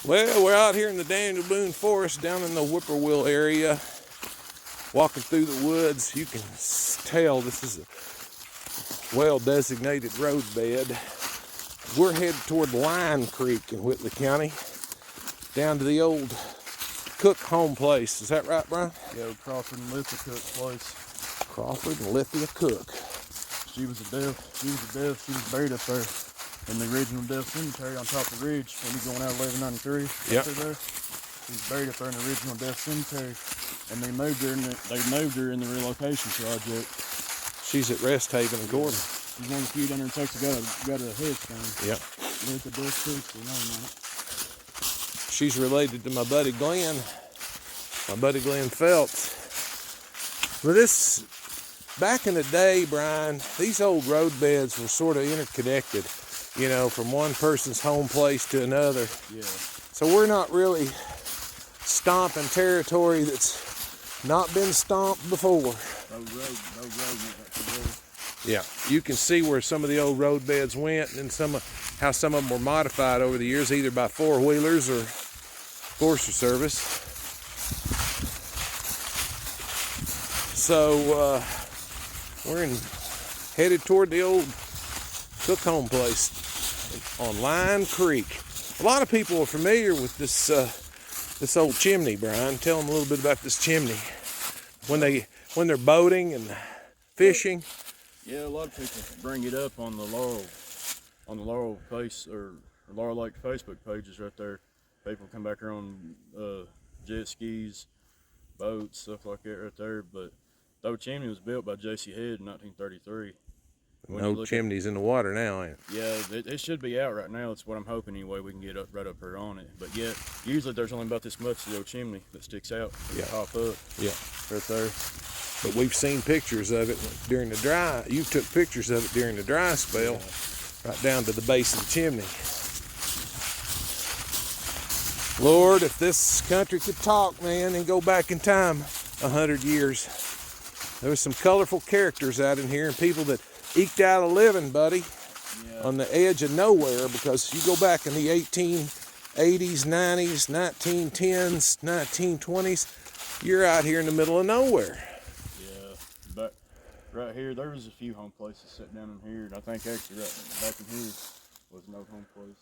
Well, we're out here in the Daniel Boone Forest down in the Whippoorwill area, walking through the woods. You can tell this is a well-designated roadbed. We're headed toward Line Creek in Whitley County, down to the old Cook home place. Is that right, Brian? Yeah, Crawford and Lithia Cook place. Crawford and Lithia Cook. She was buried up there in the original Death Cemetery on top of the ridge when you're going out of 1193. Yep. There. She's buried up there in the original Death Cemetery, and they moved her in the relocation project. She's at Rest Haven in Gordon. She's one of the few down there in Texas got a headstone. Yep. Look at this too, so no. She's related to my buddy Glenn Phelps. But this, back in the day, Brian, these old road beds were sort of interconnected, you know, from one person's home place to another. Yeah. So we're not really stomping territory that's not been stomped before. Those roads went back together. Yeah, you can see where some of the old road beds went, and how some of them were modified over the years, either by four-wheelers or Forestry Service. So we're headed toward the old Cook home place on Line Creek. A lot of people are familiar with this old chimney, Brian. Tell them a little bit about this chimney when they're boating and fishing. Yeah, a lot of people bring it up on the Laurel face or Laurel Lake Facebook pages right there. People come back here on jet skis, boats, stuff like that right there. But the old chimney was built by J.C. Head in 1933. No chimneys in the water now, ain't it? Yeah, it should be out right now. That's what I'm hoping anyway. We can get right up here on it. But yet, usually there's only about this much of the old chimney that sticks out. Yeah. Pop up. Yeah. Right there. But we've seen pictures of it during the dry. You took pictures of it during the dry spell, right down to the base of the chimney. Lord, if this country could talk, man, and go back in time 100 years, there was some colorful characters out in here and people that eked out a living, buddy, on the edge of nowhere, because you go back in the 1880s, 90s, 1910s, 1920s, you're out here in the middle of nowhere. But right here, there was a few home places set down in here, and I think actually right back in here was no home place.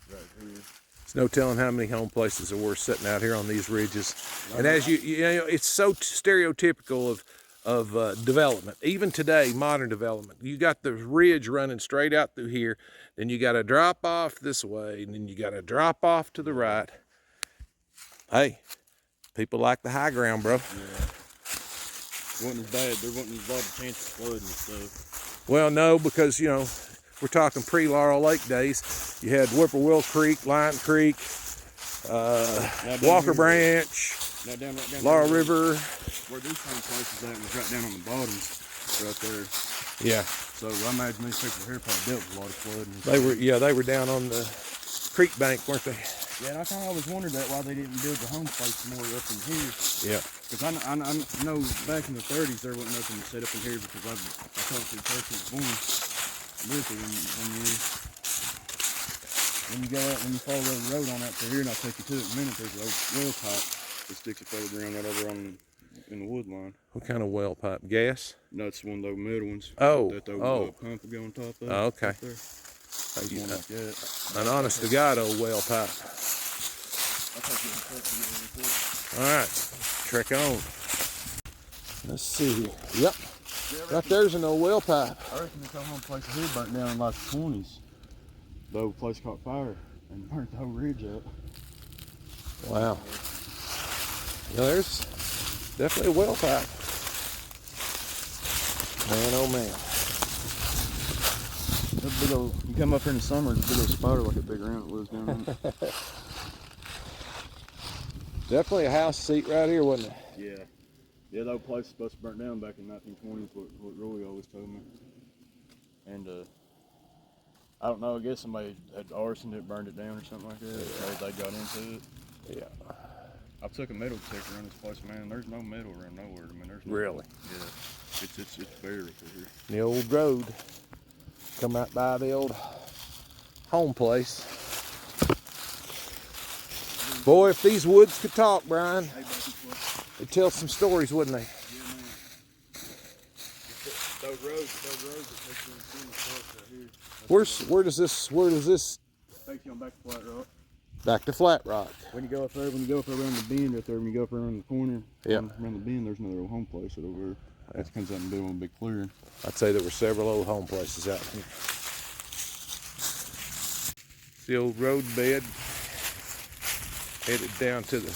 Right here. There's no telling how many home places there were sitting out here on these ridges. And as you know, it's so stereotypical of development. Even today, modern development. You got the ridge running straight out through here, then you got to drop off this way, and then you got to drop off to the right. Hey, people like the high ground, bro. Yeah. It wasn't as bad. There wasn't a lot of chance of flooding and stuff. Well, no, because, you know, we're talking pre-Laurel Lake days. You had Whippoorwill Creek, Line Creek, Walker Branch, right down Laurel River. Where these home places at was right down on the bottoms, right there. Yeah. So I imagine these people here probably dealt with a lot of flooding. They were down on the creek bank, weren't they? Yeah, and I kind of always wondered why they didn't build the home place more up in here. Yeah. Because I know back in the 30s there wasn't nothing set up in here, because I talked to the person that was born with it when you follow the road on out to here, and I'll take you to it in a minute, there's an old well pipe that sticks up over ground right over in the wood line. What kind of well pipe? Gas? No, it's one of those middle ones. Oh. That pump will go on top of. Oh, okay. Right there. One like that. An honest to God old well pipe. All right, trek on. Let's see. Yep. Right there's an old well pipe. I reckon the home place here burnt down in like the 20s. The old place caught fire and burnt the whole ridge up. Wow. Yeah, there's definitely a well pipe. Man, oh man. That big old, you come up here in the summer, it's a big old spider like a big round that lives down there. Definitely a house seat right here, wasn't it? Yeah. Yeah, the old place was supposed to burn down back in 1920s, what Roy always told me. And I don't know, I guess somebody had arsoned it, burned it down or something like that. Maybe they got into it. Yeah. I took a metal detector around this place, man. There's no metal around nowhere. I mean, there's no, really? Yeah. It's bare right here. The old road. Come out by the old home place. Boy, if these woods could talk, Brian, Hey, buddy, they'd tell some stories, wouldn't they? yeah, man. Those roads that take you on the park right here. Where does this Takes you on back to Flat Rock. back to Flat Rock? When you go up there, around the bend right there, when you go up around the corner, Yeah. around the bend, there's another old home place right over there. That comes out in the middle of a big clearing. I'd say there were several old home places out here. The old road bed headed down to the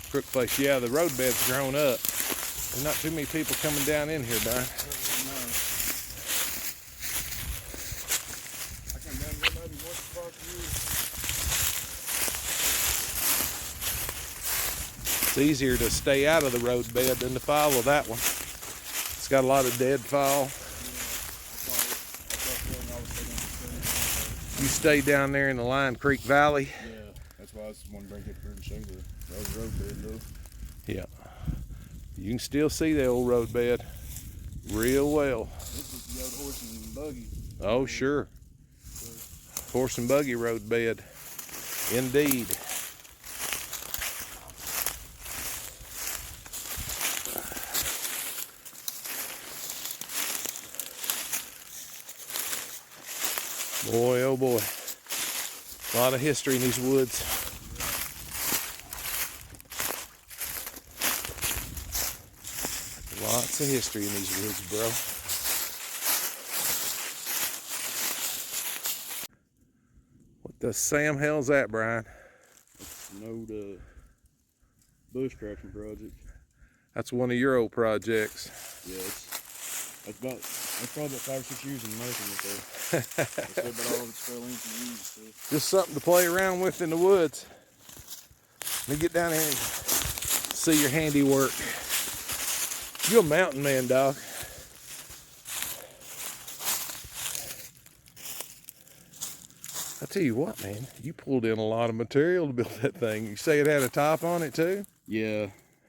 crook place. Yeah, the road bed's grown up. There's not too many people coming down in here, Brian. It's easier to stay out of the road bed than to follow that one. It's got a lot of deadfall. You stay down there in the Lion Creek Valley. Yeah, that's why I just wanted to bring it here and show the road bed though. Yeah. You can still see the old road bed real well. This is the old horses and buggy. Oh, sure. Horse and buggy road bed. Indeed. Boy, oh boy. A lot of history in these woods. Lots of history in these woods, bro. What the Sam hell's that, Brian? It's an old bush crafting project. That's one of your old projects. Yeah, that's probably about 5 or 6 years in the making right there. That's about all of its fell into the use. So. Just something to play around with in the woods. Let me get down here and see your handiwork. You're a mountain man, dog. I tell you what, man, you pulled in a lot of material to build that thing. You say it had a top on it too? Yeah,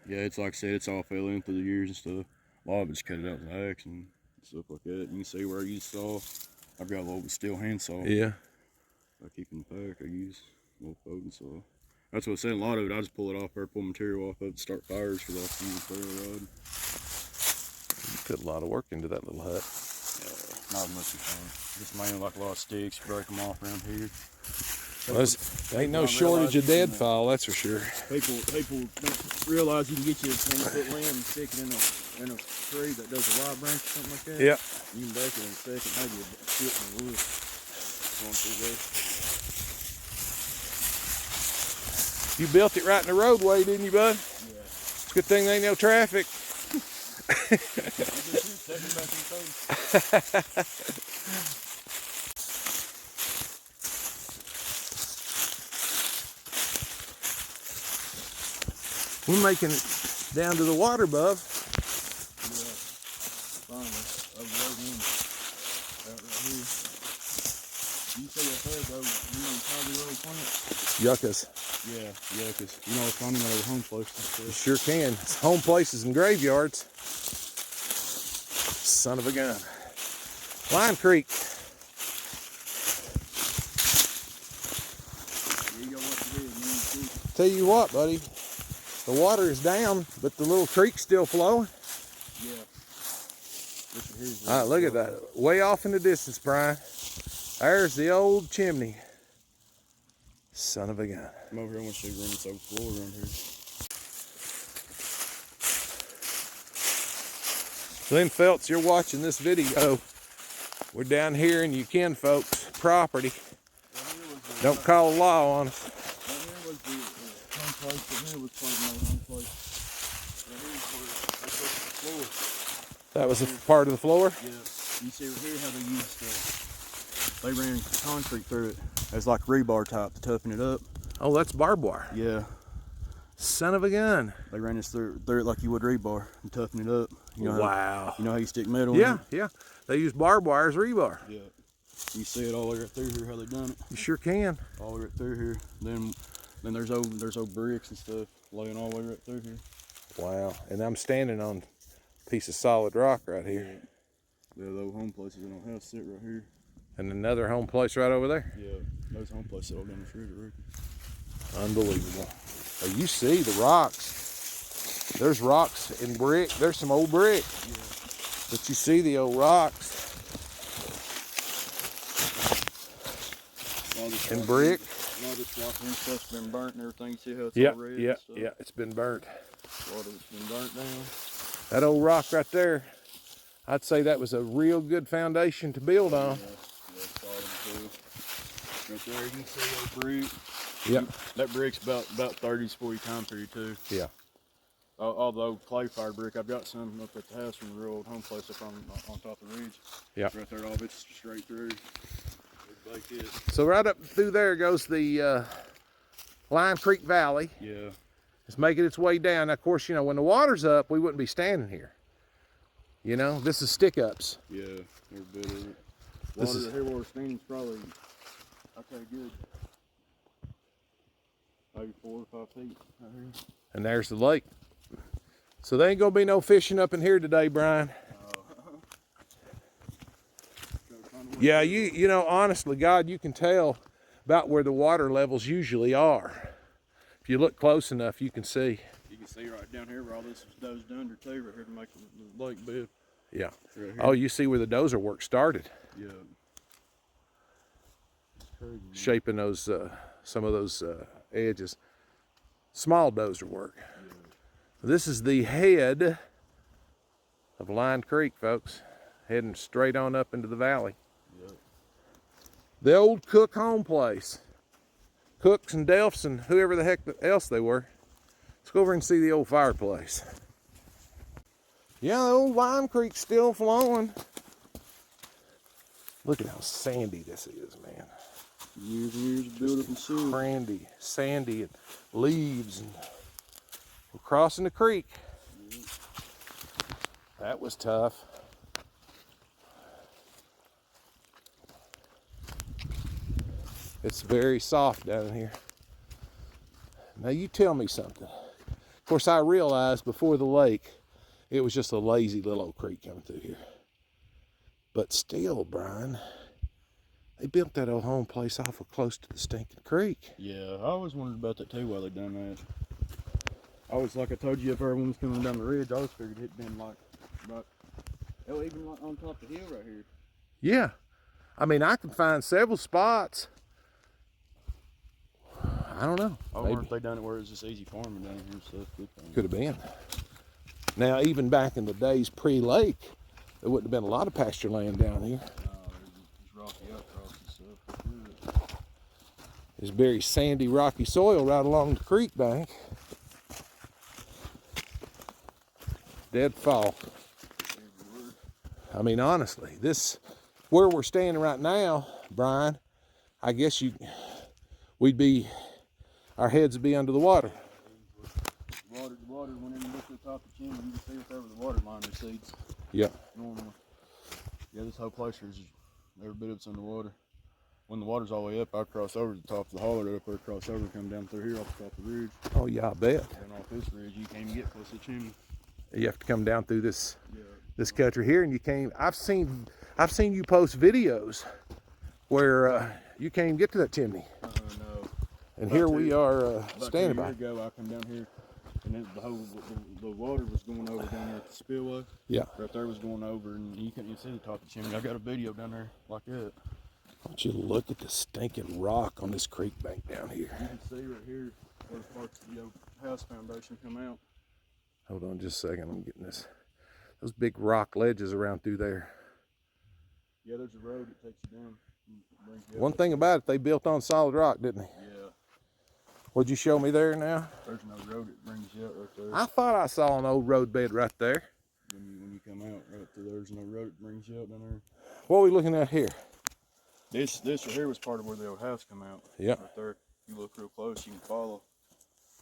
it's like I said, it's all fell in through the years and stuff. A lot of it's cut it out with an axe and stuff like that. You can see where I use saw. I've got a little steel hand saw. Yeah. I keep in the pack. I use a little folding saw. That's what I said. A lot of it, I just pull it off there, pull material off of it, start fires because I have to use a ferro rod. You put a lot of work into that little hut. Not much of fun. Just mainly like a lot of sticks, break them off around here. Well, there ain't no shortage of deadfall, that's for sure. People don't realize you can get you a 20-foot limb and stick it in a tree that does a live branch or something like that. Yep. You can break it in a second, maybe a foot in the wood. Going through there. You built it right in the roadway, didn't you, bud? Yeah. It's a good thing there ain't no traffic. We're making it down to the water, bub. Yeah. Finally. Over the road in. Out right here. You see up there, though, you know the tiny little plants? Yuccas. Yeah, yuccas. You know, it's finding that over home places. You sure can. It's home places and graveyards. Son of a gun. Lime Creek. You got what to do, man. Tell you what, buddy. The water is down, but the little creek's still flowing. Yeah. All right, look at that. Way off in the distance, Brian. There's the old chimney. Son of a gun. I'm over here, I want to show you running this over floor around here. Glenn Phelps, you're watching this video. We're down here in you kin folks' property. Don't call the law on us. Right here was the home place, but here was part of my home place. Right here was the floor. That was a part of the floor? Yeah. You see right here how they used they ran concrete through it as like rebar type to toughen it up. Oh, that's barbed wire. Yeah. Son of a gun. They ran this through it like you would rebar and toughen it up. You know wow. You know how you stick metal in it? Yeah. They use barbed wire as rebar. Yeah. You see it all the way right through here how they done it. You sure can. All the way right through here. Then there's old bricks and stuff laying all the way right through here. Wow. And I'm standing on a piece of solid rock right here. Yeah, the old home places in our house sit right here. And another home place right over there. Yeah, those home places all down this river. Unbelievable. Oh, you see the rocks. There's rocks and brick. There's some old brick. Yeah. But you see the old rocks. And brick. A lot of this rock and stuff's been burnt and everything. You see how it's all red? Yeah, it's been burnt. A lot of it's been burnt down. That old rock right there, I'd say that was a real good foundation to build on. Yeah, solid too. Right there, you can see that brick. Yep. That brick's about 30 to 40 time period too. Yeah. All the old clay fired brick, I've got some up at the house from the real old home place up on top of the ridge. Yeah. Right there, all of it's straight through. Like this. So right up through there goes the Lime Creek Valley. Yeah. It's making its way down. Now, of course, you know, when the water's up, we wouldn't be standing here. You know, this is stick-ups. Yeah, every bit of it. Water here where we're standing is probably, okay, good. Maybe 4 or 5 feet right here. And there's the lake. So there ain't gonna be no fishing up in here today, Brian. Yeah, you know, honestly, God, you can tell about where the water levels usually are. If you look close enough, you can see. You can see right down here where all this is dozed under too, right here to make the lake bed. Yeah. Right here. Oh, you see where the dozer work started. Yeah. It's crazy, man. Shaping those, some of those edges. Small dozer work. Yeah. This is the head of Line Creek, folks. Heading straight on up into the valley. Yep. The old Cook home place. Cooks and Delphs and whoever the heck else they were. Let's go over and see the old fireplace. Yeah, the old Lime Creek's still flowing. Look at how sandy this is, man. Years and years of build up and soil. Sandy and leaves. And we're crossing the creek. Yep. That was tough. It's very soft down here. Now you tell me something. Of course, I realized before the lake, it was just a lazy little old creek coming through here. But still, Brian, they built that old home place awful close to the stinking creek. Yeah, I always wondered about that too while they done that. I was, like I told you, if everyone was coming down the ridge, I always figured it'd been like, even like on top of the hill right here. Yeah. I mean, I can find several spots. I don't know. I wonder if they done it where it was just easy farming down here and stuff. Could have been. Now, even back in the days pre-lake, there wouldn't have been a lot of pasture land down here. No, there's rocky outcrops and stuff. There's very sandy, rocky soil right along the creek bank. Dead fall. I mean, honestly, this, where we're standing right now, Brian, I guess our heads would be under the water. The water went in and looked at the top of the chimney. You can see it over the water line recedes. Yeah. Normally. Yeah, this whole place is every bit of it's underwater. When the water's all the way up, I cross over to the top of the holler up there, cross over, come down through here off the top of the ridge. Oh yeah, I bet. And off this ridge, you can't even get close to the chimney. You have to come down through this Yeah. this country here, and you can't. I've seen you post videos where you can't even get to that chimney. No. And here we are standing by. About 2 years ago, I come down here, and then the water was going over down there at the spillway. Yeah. Right there was going over, and you couldn't even see the top of the chimney. I got a video down there like that. Why don't you look at the stinking rock on this creek bank down here? You can see right here where the parts of the house foundation come out. Hold on just a second. I'm getting this. Those big rock ledges around through there. Yeah, there's a road that takes you down. And brings you up. One thing about it, they built on solid rock, didn't they? Yeah. What'd you show me there now? There's no road that brings you out right there. I thought I saw an old road bed right there. When you come out right through there's no road that brings you out down there. What are we looking at here? This right here was part of where the old house come out. Yeah. Right there. If you look real close, you can follow.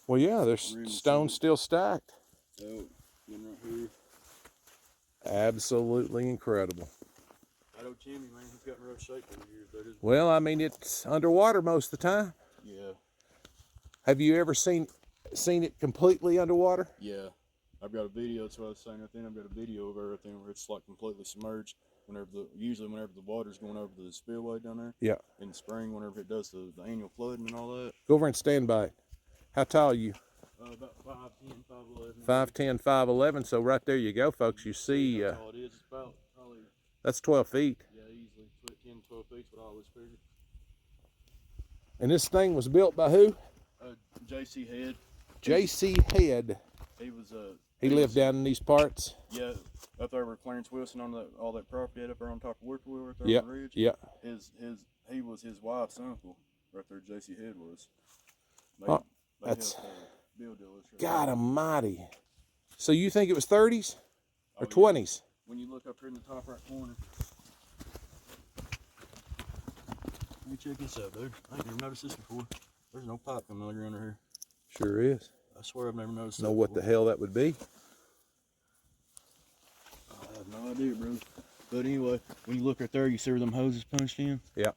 Well, yeah, there's Really stones still stacked. So, then right here. Absolutely incredible. That old chimney, man, it's gotten rough shape over the years. That is. Well, I mean, it's underwater most of the time. Yeah. Have you ever seen it completely underwater? Yeah. I've got a video, that's what I was saying right then. I've got a video of everything where it's like completely submerged. Usually whenever the water's going over the spillway down there. Yeah. In the spring, whenever it does the annual flooding and all that. Go over and stand by it. How tall are you? About 5'10", 5'11". 5'10", 5'11". So right there you go, folks. You see, That's all it is. It's about probably, that's 12 feet. yeah, easily 10, 12 feet with all this figure. And this thing was built by who? J.C. Head. J.C. Head. He was He lived down in these parts. Yeah, up there where Clarence Wilson on all that property up there on top of Whippoorwill, right there Yep. on the ridge. Yeah. He was his wife's uncle, right there. J.C. Head was. That's build dealers. Right God there. Almighty. So you think it was 30s or Oh, 20s? Yeah. When you look up here in the top right corner. Let me check this out, dude. I ain't never noticed this before. There's no pipe coming under here. Sure is. I swear I've never noticed. Know what the hell that would be? I have no idea, bro. But anyway, when you look right there, you see where them hoses punched in? Yeah.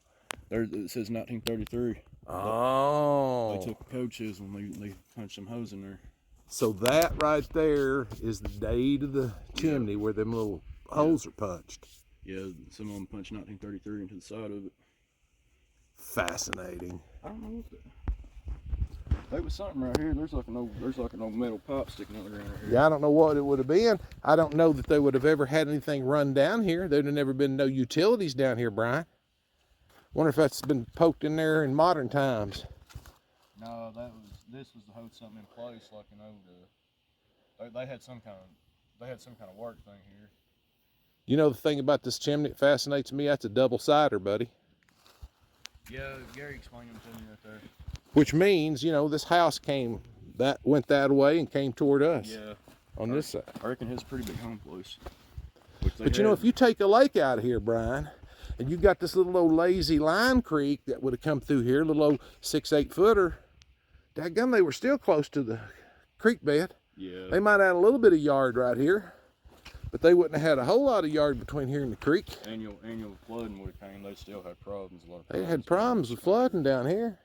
There it says 1933. Oh. They took a code chisel and they punched some holes in there. So that right there is the date of the chimney where them little holes are punched. Yeah, some of them punched 1933 into the side of it. Fascinating. I don't know what the... There was something right here. There's like an old metal pipe sticking out around here. Yeah, I don't know what it would have been. I don't know that they would have ever had anything run down here. There'd have never been no utilities down here, Brian. Wonder if that's been poked in there in modern times. No, this was to hold something in place, like an old. They had some kind of work thing here. You know the thing about this chimney that fascinates me? That's a double cider, buddy. Yeah, Gary explained them to me right there. Which means, you know, this house went that way and came toward us. Yeah. On this side. I reckon it's a pretty big home place. But you know, if you take a lake out of here, Brian, and you got this little old lazy line creek that would have come through here, little old 6-8 footer, dadgum, they were still close to the creek bed. Yeah. They might have had a little bit of yard right here, but they wouldn't have had a whole lot of yard between here and the creek. Annual flooding would have came. They still had problems. A lot of They had problems with flooding down here.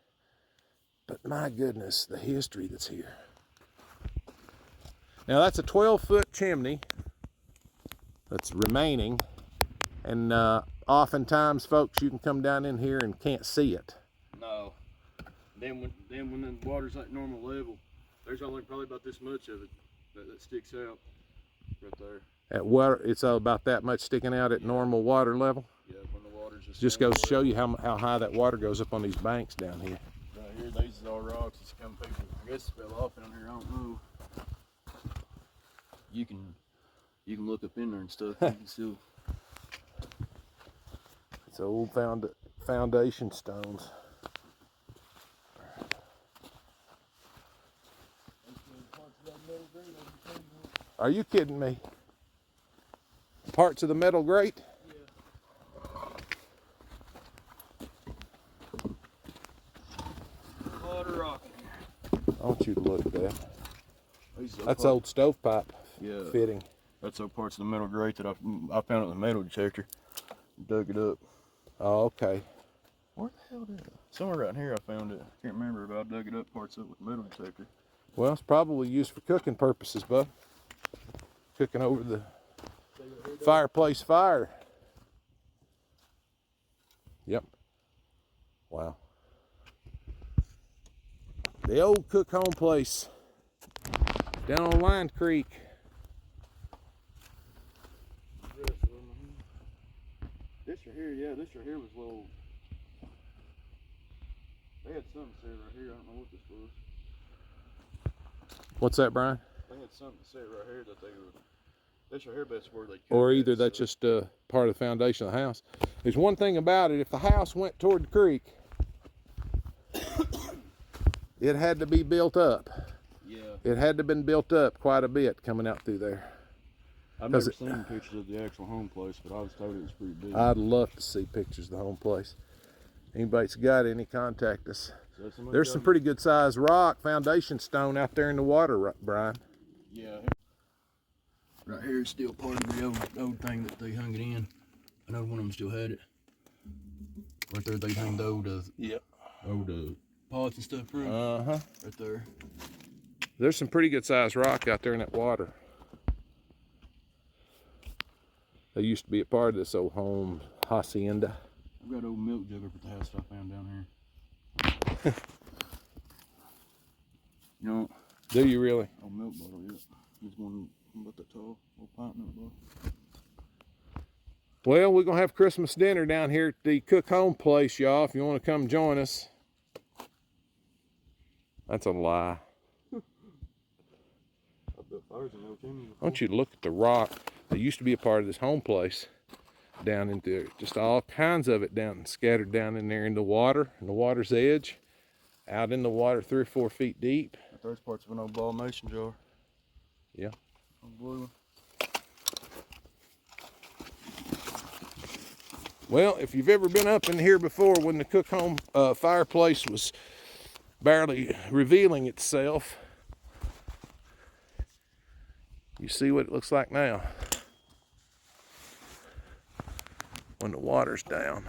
But my goodness, the history that's here. Now that's a 12-foot chimney that's remaining. And oftentimes, folks, you can come down in here and can't see it. No. Then when the water's at normal level, there's only probably about this much of it that sticks out right there. At water, it's about that much sticking out at normal water level. Yeah, when the water's just goes to show you how high that water goes up on these banks down here. Right here, these is all rocks. It's come people. I guess it fell off down here. I don't know. You can look up in there and stuff. You can still. It's old foundation stones. Are you kidding me? Parts of the metal grate? Yeah. A lot of rock in here. I want you to look at that. That's old old stovepipe Yeah. fitting. That's all parts of the metal grate that I found at the metal detector. Dug it up. Oh, okay. Where the hell did it? Somewhere right here I found it. I can't remember, but I dug it up parts of it with the metal detector. Well, it's probably used for cooking purposes, bud. Cooking over the fireplace fire. Yep. Wow. The old cook home place down on Line Creek. This right here, yeah, this right here was little. They had something said right here. I don't know what this was. What's that, Brian? They had something said right here that they were. This right here, that's where they. Or either that's just part of the foundation of the house. There's one thing about it: if the house went toward the creek, it had to be built up. Yeah. It had to have been built up quite a bit coming out through there. I've never seen pictures of the actual home place, but I was told it was pretty big. I'd love to see pictures of the home place. Anybody's got any, contact us. So There's some pretty good sized rock foundation stone out there in the water, Brian. Yeah. Right here is still part of the old thing that they hung it in. I know one of them still had it. Right there, they hung the old pots and stuff from. Uh-huh. Right there. There's some pretty good sized rock out there in that water. They used to be a part of this old home hacienda. I've got an old milk jug up at the house that I found down here. You know, Do you really? Oh, milk bottle, yeah. There's one about that tall, little pint milk bottle. Well, we're going to have Christmas dinner down here at the Cook Home place, y'all, if you want to come join us. That's a lie. I built fires in the old chimney before. I want you to look at the rock that used to be a part of this home place down in there. Just all kinds of it down, scattered down in there in the water, in the water's edge, out in the water 3 or 4 feet deep. There's parts of an old ball mason jar. Yeah. Old blue one. Well, if you've ever been up in here before when the Cook Home fireplace was barely revealing itself, you see what it looks like now when the water's down.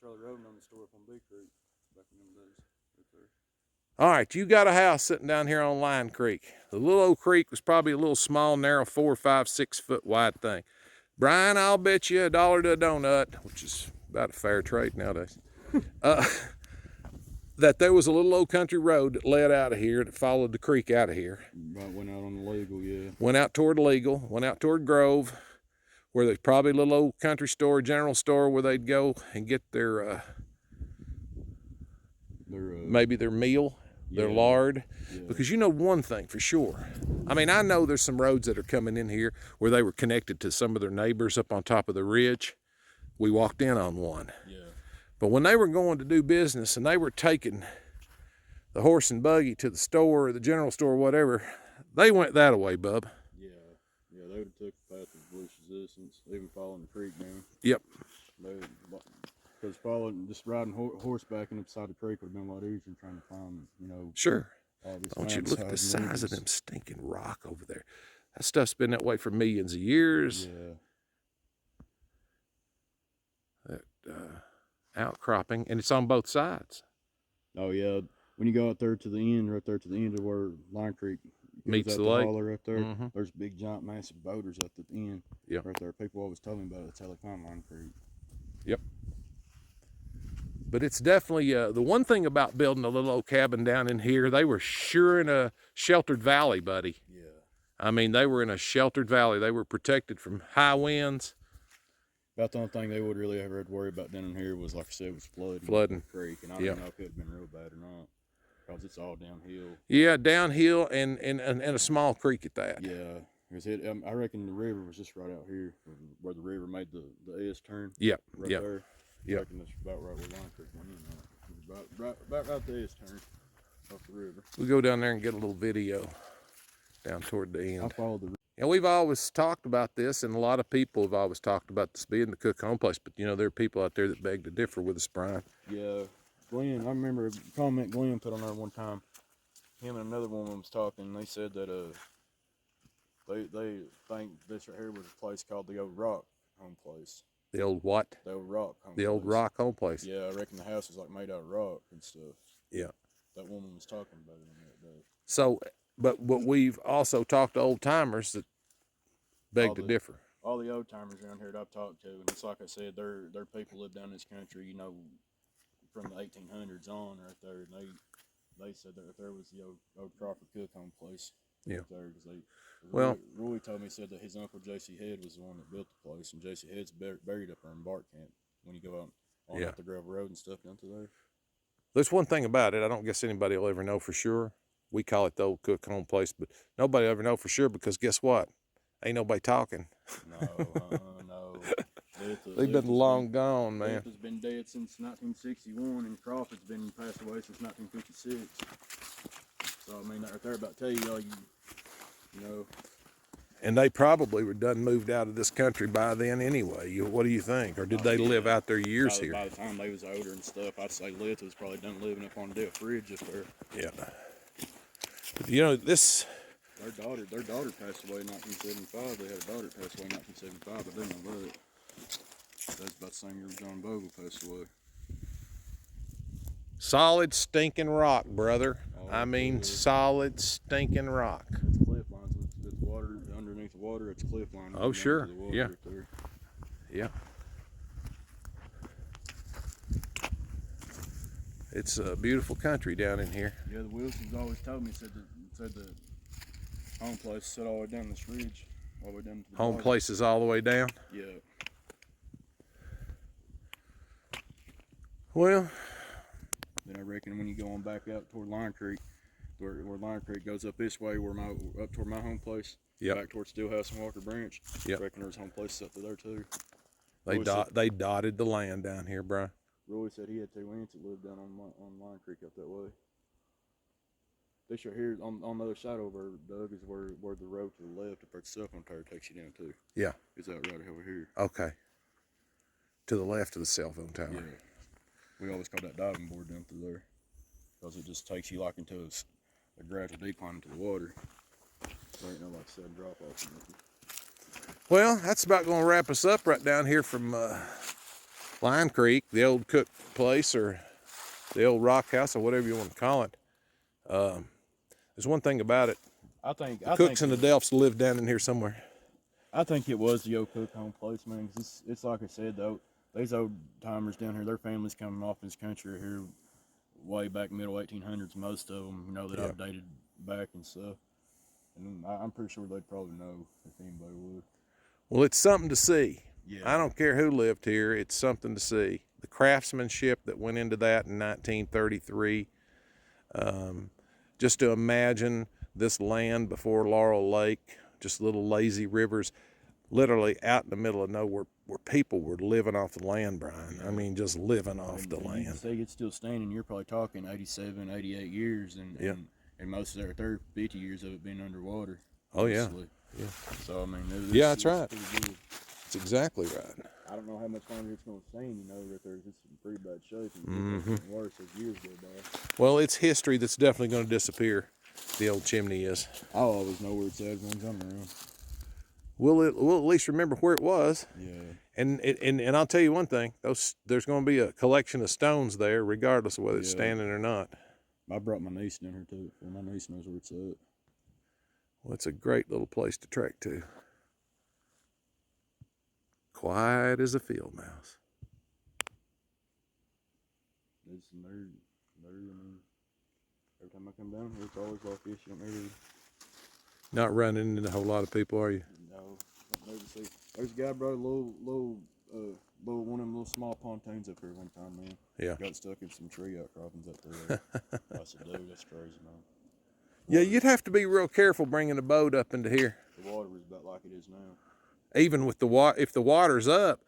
Charlie Roden on the store up on Big Creek back in them days. Right there. All right, you got a house sitting down here on Line Creek. The little old creek was probably a little small, narrow, 4, 5, 6 foot wide thing. Brian, I'll bet you $1 to a donut, which is about a fair trade nowadays, that there was a little old country road that led out of here, that followed the creek out of here. Right, went out on the legal, yeah. Went out toward Legal, went out toward Grove, where there's probably a little old country store, general store, where they'd go and get their maybe their meal, their lard. Yeah. Because you know one thing for sure. I mean, I know there's some roads that are coming in here where they were connected to some of their neighbors up on top of the ridge. We walked in on one. Yeah. But when they were going to do business and they were taking the horse and buggy to the store or the general store or whatever, they went that way, bub. Yeah. Yeah, they would have took the path of least resistance, even following the creek down. Yep. Because following, just riding horseback and upside the creek would have been a lot easier than trying to find, you know. Sure. All this Don't you look at the size of them stinking rock over there. That stuff's been that way for millions of years. Yeah. That outcropping, and it's on both sides. Oh yeah, when you go out there to the end, right there to the end of where Line Creek meets the lake, right there, there's big giant massive boulders at the end. Yep. Right there. People always tell me about it. That's how they found Line Creek. Yep. But it's definitely the one thing about building a little old cabin down in here, they were sure in a sheltered valley, buddy. Yeah. I mean, they were in a sheltered valley. They were protected from high winds. About the only thing they would really ever had to worry about down in here was, like I said, was flooding the creek, and I don't know if it had been real bad or not, because it's all downhill. Yeah, downhill and a small creek at that. Yeah, because I reckon the river was just right out here, where the river made the S turn. Yep. Right yep. there. Yep. I reckon that's about right where Line Creek went in. About right the S turn off the river. We'll go down there and get a little video down toward the end. I followed the. And we've always talked about this, and a lot of people have always talked about this being the Cook Home place, but you know, there are people out there that beg to differ with us, Brian. Yeah, Glenn, I remember a comment Glenn put on there one time. Him and another woman was talking, and they said that they think this right here was a place called the Old Rock Home Place. The old what? The Old Rock Home The Old Rock Home Place. Yeah, I reckon the house was like made out of rock and stuff. Yeah. That woman was talking about it on that day. So, but we've also talked to old timers that beg to differ. All the old timers around here that I've talked to, and it's like I said, they're people live down this country, you know, from the 1800s on right there, and they said that there was the old Crawford Cook Home Place. Yeah. Right there, because well, Roy told me, said that his uncle J.C. Head was the one that built the place, and J.C. Head's buried up there in Bart Camp when you go out on up the Grove Road and stuff down to there. There's one thing about it, I don't guess anybody will ever know for sure. We call it the Old Cook Home Place, but nobody will ever know for sure, because guess what? Ain't nobody talking. No, no. They've been long gone, man. Death has been dead since 1961, and Crawford's been passed away since 1956. So, I mean, that right there about tell you, you know. And they probably were done moved out of this country by then anyway. What do you think? Or did they live out their years here? By the time they was older and stuff, I'd say Lith was probably done living up on the Dale Fridge up there. Yeah. But, you know, this... Their daughter passed away in 1975. They had a daughter that passed away in 1975, but they didn't know that. That's about the same year John Bogle passed away. Solid stinking rock, brother. I mean, solid stinking rock. It's cliff lines. It's water underneath the water. It's cliff lines. Oh, sure. Yeah. Right yeah. It's a beautiful country down in here. Yeah, the Wilsons always told me, said the home place set all the way down this ridge, all the way down to the Home bottom. place is all the way down. Yeah. Well, Then I reckon when you go on back out toward Lion Creek, where Lion Creek goes up this way, up toward my home place, yep. back towards Steelhouse and Walker Branch. Yep. I reckon there's home places up there too. They dotted the land down here, bro. Roy said he had 2 aunts that lived down on Lion Creek up that way. This right here on the other side over, Doug, is where the road to the left, if it's cell phone tower, takes you down to. Yeah. Is that right over here? Okay. To the left of the cell phone tower. Yeah. We always call that diving board down through there, because it just takes you like into a gradual decline into the water. There ain't no like sudden drop off or nothing. Well, that's about going to wrap us up right down here from Lion Creek, the old Cook place or the old rock house or whatever you want to call it. There's one thing about it. I think Cooks and the Delphs live down in here somewhere. I think it was the old Cook home place, man. 'Cause it's like I said, though, these old timers down here, their families coming off this country here way back middle 1800s. Most of them, you know, that I've dated back and stuff. And I'm pretty sure they'd probably know if anybody would. Well, it's something to see. Yeah. I don't care who lived here. It's something to see. The craftsmanship that went into that in 1933. Just to imagine this land before Laurel Lake, just little lazy rivers, literally out in the middle of nowhere, where people were living off the land, Brian. I mean, just living off the land. You can say it's still standing. You're probably talking 87, 88 years, and most of their 50 years of it being underwater. Oh, obviously. Yeah. So, I mean, That's right. pretty good. That's exactly right. I don't know how much longer it's going to stand, you know, that there's just in pretty bad shape and it's getting worse as years go by. Well, it's history that's definitely going to disappear. The old chimney is. I'll always know where it's at when I'm around. We'll at least remember where it was. Yeah. And I'll tell you one thing: there's going to be a collection of stones there, regardless of whether it's standing or not. I brought my niece down here too. My niece knows where it's at. Well, it's a great little place to trek to. Quiet as a field mouse. It's nerd. I mean, every time I come down here, it's always like this. You don't ever. Not running into a whole lot of people, are you? No, don't never see. There's a guy brought a little one of them little small pontoons up here one time, man. Yeah. Got stuck in some tree outcroppings up there. I said, dude, that's crazy, man. Yeah, you'd have to be real careful bringing a boat up into here. The water was about like it is now. Even with the water, if the water's up,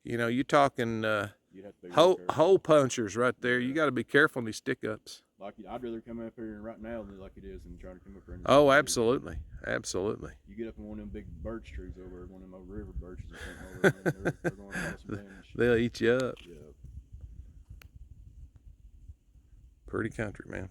you know, you're talking You'd have to be real careful. hole punchers right there. You got to be careful on these stick-ups. Like I'd rather come up here right now than like it is and try to come up here. Oh, absolutely, absolutely. You get up in one of them big birch trees over there, one of them old river birches or something over there, they're going to cause some damage. They'll eat you up. Yeah. Pretty country, man.